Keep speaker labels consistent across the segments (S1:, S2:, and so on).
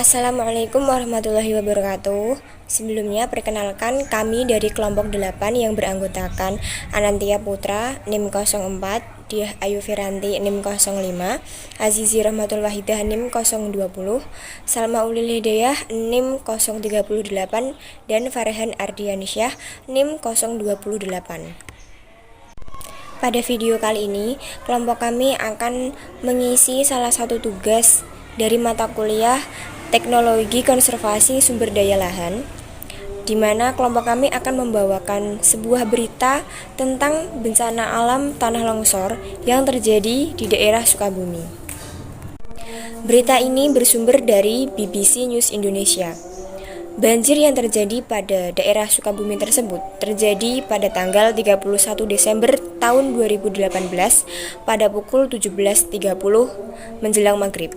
S1: Assalamualaikum warahmatullahi wabarakatuh. Sebelumnya perkenalkan kami dari kelompok 8 yang beranggotakan Anantia Putra NIM 04, Diah Ayu Firanti NIM 05, Azizi Rahmatul Wahidah NIM 020, Salma Ulil Hidayah NIM 038, dan Farhan Ardiansyah NIM 028. Pada video kali ini, kelompok kami akan mengisi salah satu tugas dari mata kuliah Teknologi Konservasi Sumber Daya Lahan, di mana kelompok kami akan membawakan sebuah berita tentang bencana alam tanah longsor yang terjadi di daerah Sukabumi. Berita ini bersumber dari BBC News Indonesia. Banjir yang terjadi pada daerah Sukabumi tersebut terjadi pada tanggal 31 Desember tahun 2018 pada pukul 17.30 menjelang maghrib.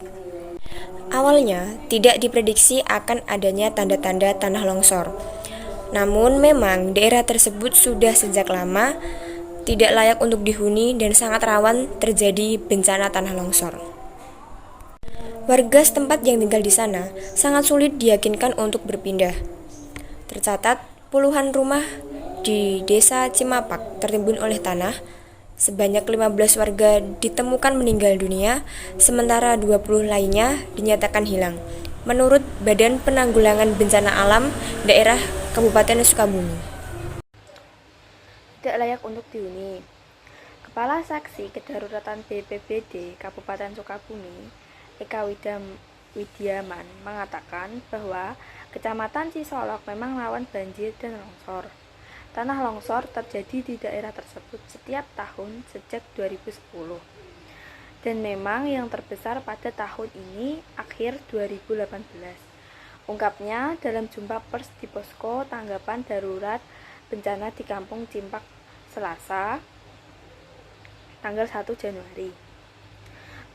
S1: Awalnya tidak diprediksi akan adanya tanda-tanda tanah longsor. Namun memang daerah tersebut sudah sejak lama tidak layak untuk dihuni dan sangat rawan terjadi bencana tanah longsor. Warga setempat yang tinggal di sana sangat sulit diyakinkan untuk berpindah. Tercatat puluhan rumah di Desa Cimapak tertimbun oleh tanah. Sebanyak 15 warga ditemukan meninggal dunia, sementara 20 lainnya dinyatakan hilang, menurut Badan Penanggulangan Bencana Alam Daerah Kabupaten Sukabumi.
S2: Tidak layak untuk dihuni. Kepala Saksi Kedaruratan BPBD Kabupaten Sukabumi, Eka Widiaman, mengatakan bahwa Kecamatan Cisolok memang rawan banjir dan longsor. Tanah longsor terjadi di daerah tersebut setiap tahun sejak 2010. Dan memang yang terbesar pada tahun ini akhir 2018. Ungkapnya dalam jumpa pers di posko tanggapan darurat bencana di Kampung Cimpak Selasa, tanggal 1 Januari.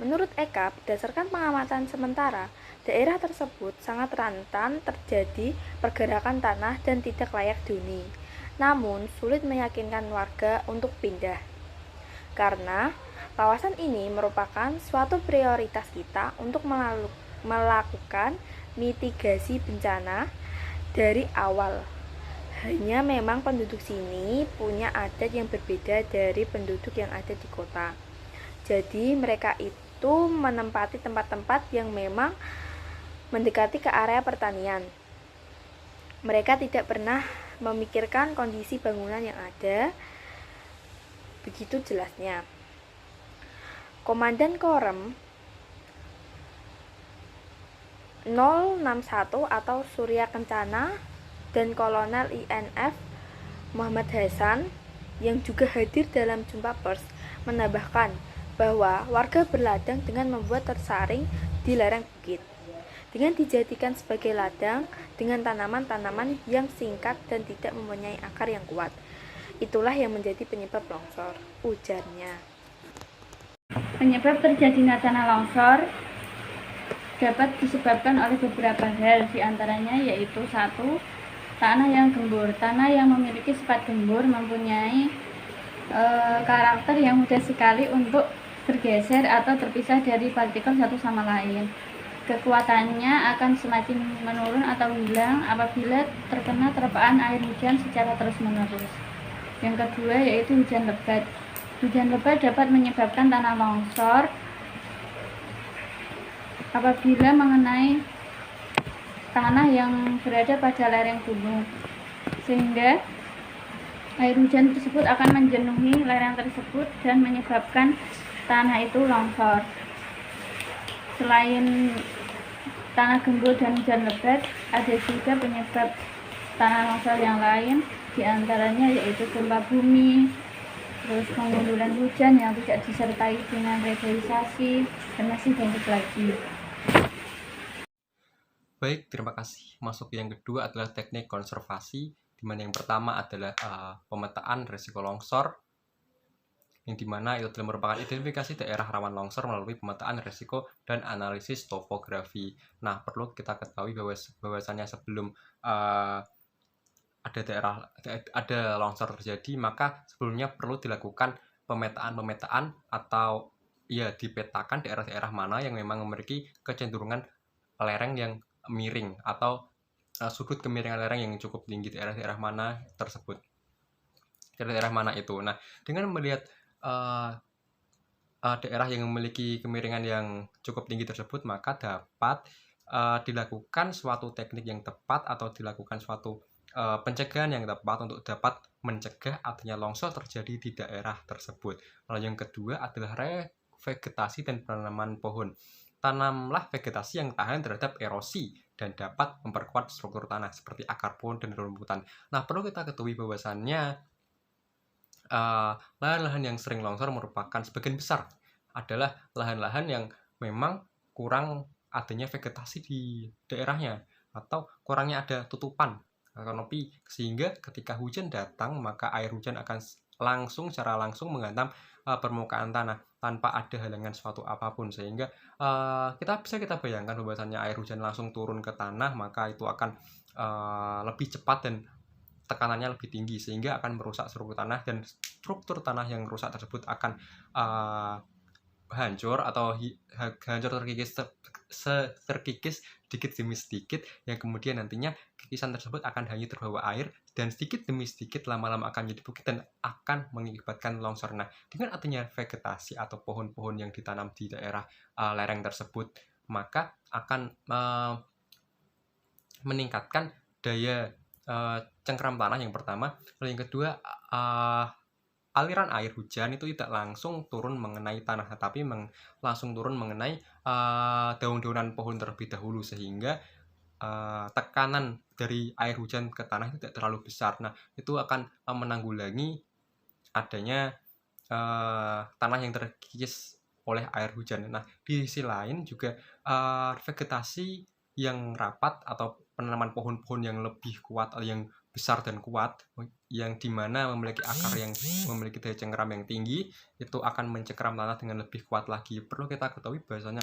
S2: Menurut Eka, berdasarkan pengamatan sementara, daerah tersebut sangat rentan terjadi pergerakan tanah dan tidak layak dihuni. Namun, sulit meyakinkan warga untuk pindah. Karena kawasan ini merupakan suatu prioritas kita untuk melakukan mitigasi bencana dari awal. Hanya memang penduduk sini punya adat yang berbeda dari penduduk yang ada di kota. Jadi mereka itu menempati tempat-tempat yang memang mendekati ke area pertanian. Mereka tidak pernah memikirkan kondisi bangunan yang ada. Begitu jelasnya. Komandan Korem 061 atau Surya Kencana dan Kolonel INF Muhammad Hasan yang juga hadir dalam jumpa pers menambahkan bahwa warga berladang dengan membuat tersaring di lereng bukit dengan dijadikan sebagai ladang dengan tanaman-tanaman yang singkat dan tidak mempunyai akar yang kuat. Itulah yang menjadi penyebab longsor, ujarnya.
S3: Penyebab terjadinya tanah longsor dapat disebabkan oleh beberapa hal, diantaranya yaitu 1. Tanah yang gembur. Tanah yang memiliki sifat gembur mempunyai karakter yang mudah sekali untuk bergeser atau terpisah dari partikel satu sama lain. Kekuatannya akan semakin menurun atau hilang apabila terkena terpaan air hujan secara terus-menerus. Yang kedua yaitu hujan lebat. Hujan lebat dapat menyebabkan tanah longsor apabila mengenai tanah yang berada pada lereng gunung, sehingga air hujan tersebut akan menjenuhi lereng tersebut dan menyebabkan tanah itu longsor. Selain tanah gembur dan hujan lebat, ada juga penyebab tanah longsor yang lain, diantaranya yaitu gempa bumi, terus pengundulan hujan yang tidak disertai dengan reboisasi, dan masih banyak lagi.
S4: Baik, terima kasih. Masuk yang kedua adalah teknik konservasi, di mana yang pertama adalah pemetaan risiko longsor, yang dimana itu adalah merupakan identifikasi daerah rawan longsor melalui pemetaan risiko dan analisis topografi. Nah, perlu kita ketahui bahwasannya sebelum ada longsor terjadi, maka sebelumnya perlu dilakukan pemetaan atau ya dipetakan daerah-daerah mana yang memang memiliki kecenderungan lereng yang miring atau sudut kemiringan lereng yang cukup tinggi, daerah-daerah mana tersebut, daerah mana itu. Nah, dengan melihat daerah yang memiliki kemiringan yang cukup tinggi tersebut, maka dapat dilakukan suatu teknik yang tepat atau dilakukan suatu pencegahan yang tepat untuk dapat mencegah adanya longsor terjadi di daerah tersebut. Lalu yang kedua adalah revegetasi dan penanaman pohon. Tanamlah vegetasi yang tahan terhadap erosi dan dapat memperkuat struktur tanah seperti akar pohon dan rumputan. Nah, perlu kita ketahui bahwasannya lahan-lahan yang sering longsor merupakan sebagian besar adalah lahan-lahan yang memang kurang adanya vegetasi di daerahnya atau kurangnya ada tutupan kanopi, sehingga ketika hujan datang maka air hujan akan secara langsung menghantam permukaan tanah tanpa ada halangan suatu apapun, sehingga kita bayangkan bahwasannya air hujan langsung turun ke tanah maka itu akan lebih cepat dan tekanannya lebih tinggi, sehingga akan merusak struktur tanah, dan struktur tanah yang rusak tersebut akan hancur atau hancur terkikis sedikit demi sedikit, yang kemudian nantinya kikisan tersebut akan hanyut terbawa air dan sedikit demi sedikit lama-lama akan menjadi bukit dan akan mengakibatkan longsor. Nah, dengan adanya vegetasi atau pohon-pohon yang ditanam di daerah lereng tersebut, maka akan meningkatkan daya cengkram tanah yang pertama. Lalu yang kedua, aliran air hujan itu tidak langsung turun mengenai tanah, tetapi langsung turun mengenai daun-daunan pohon terlebih dahulu, sehingga tekanan dari air hujan ke tanah itu tidak terlalu besar. Nah, itu akan menanggulangi adanya tanah yang terkikis oleh air hujan. Nah, di sisi lain juga vegetasi yang rapat atau penanaman pohon-pohon yang lebih kuat, yang besar dan kuat, yang dimana memiliki akar yang memiliki daya cengkram yang tinggi, itu akan mencengkram tanah dengan lebih kuat lagi. Perlu kita ketahui bahwasanya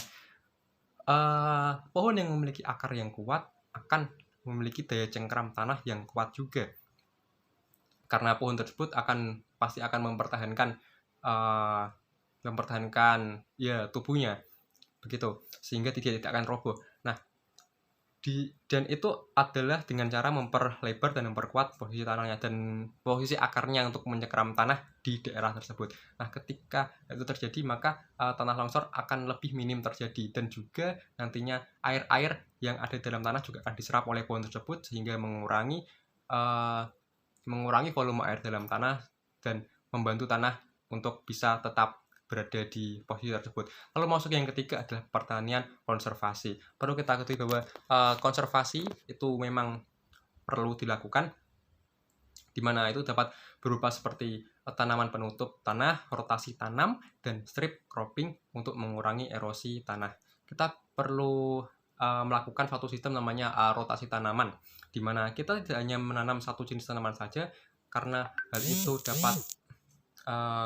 S4: pohon yang memiliki akar yang kuat akan memiliki daya cengkram tanah yang kuat juga, karena pohon tersebut pasti akan mempertahankan ya tubuhnya begitu, sehingga tidak akan roboh. Nah, dan itu adalah dengan cara memperlebar dan memperkuat posisi tanahnya dan posisi akarnya untuk mencengkram tanah di daerah tersebut. Nah, ketika itu terjadi maka tanah longsor akan lebih minim terjadi, dan juga nantinya air-air yang ada dalam tanah juga akan diserap oleh pohon tersebut, sehingga mengurangi volume air dalam tanah dan membantu tanah untuk bisa tetap berada di posisi tersebut. Lalu masuk yang ketiga adalah pertanian konservasi. Perlu kita ketahui bahwa konservasi itu memang perlu dilakukan, di mana itu dapat berupa seperti tanaman penutup tanah, rotasi tanam, dan strip cropping untuk mengurangi erosi tanah. Kita perlu melakukan suatu sistem namanya rotasi tanaman, di mana kita tidak hanya menanam satu jenis tanaman saja, karena hal itu dapat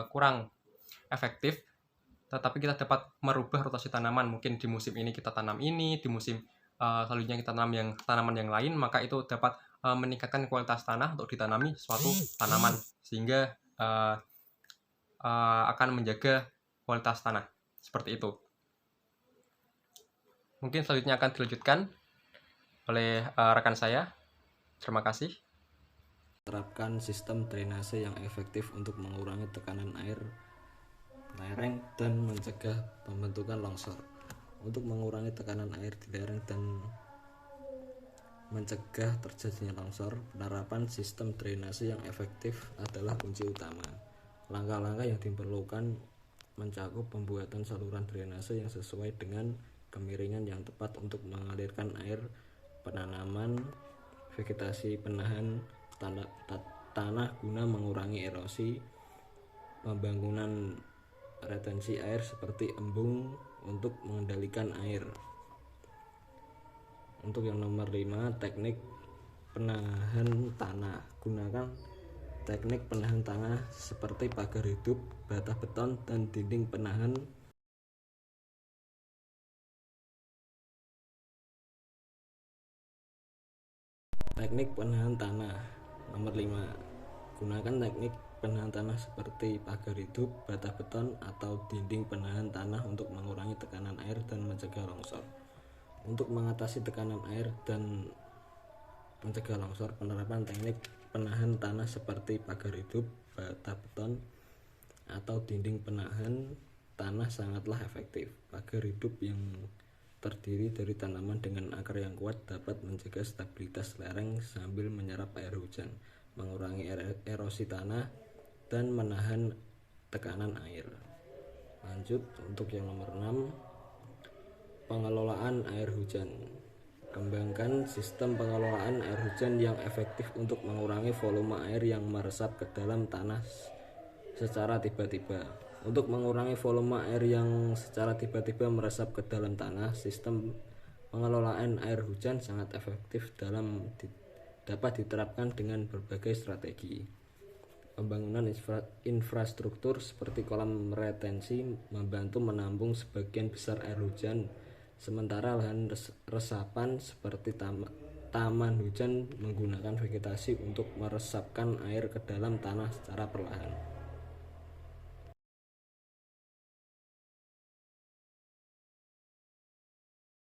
S4: kurang efektif, tetapi kita dapat merubah rotasi tanaman. Mungkin di musim ini kita tanam ini, di musim selanjutnya kita tanam tanaman yang lain, maka itu dapat meningkatkan kualitas tanah untuk ditanami suatu tanaman, sehingga akan menjaga kualitas tanah seperti itu. Mungkin selanjutnya akan dilanjutkan oleh rekan saya. Terima kasih.
S5: Terapkan sistem drainase yang efektif untuk mengurangi tekanan air lereng dan mencegah pembentukan longsor. Untuk mengurangi tekanan air di lereng dan mencegah terjadinya longsor, penerapan sistem drainase yang efektif adalah kunci utama. Langkah-langkah yang diperlukan mencakup pembuatan saluran drainase yang sesuai dengan kemiringan yang tepat untuk mengalirkan air, penanaman vegetasi penahan tanah guna mengurangi erosi, pembangunan retensi air seperti embung untuk mengendalikan air. Untuk yang nomor 5, teknik penahan tanah. Gunakan teknik penahan tanah seperti pagar hidup, bata beton, dan dinding penahan. Teknik penahan tanah nomor 5. Gunakan teknik penahan tanah seperti pagar hidup, bata beton, atau dinding penahan tanah untuk mengurangi tekanan air dan mencegah longsor. Untuk mengatasi tekanan air dan mencegah longsor, penerapan teknik penahan tanah seperti pagar hidup, bata beton, atau dinding penahan tanah sangatlah efektif. Pagar hidup yang terdiri dari tanaman dengan akar yang kuat dapat menjaga stabilitas lereng sambil menyerap air hujan, mengurangi erosi tanah, dan menahan tekanan air. Lanjut untuk yang nomor 6, pengelolaan air hujan. Kembangkan sistem pengelolaan air hujan yang efektif untuk mengurangi volume air yang meresap ke dalam tanah secara tiba-tiba. Untuk mengurangi volume air yang secara tiba-tiba meresap ke dalam tanah, sistem pengelolaan air hujan sangat efektif dapat diterapkan dengan berbagai strategi. Pembangunan infrastruktur seperti kolam retensi membantu menampung sebagian besar air hujan, sementara lahan resapan seperti taman hujan menggunakan vegetasi untuk meresapkan air ke dalam tanah secara perlahan.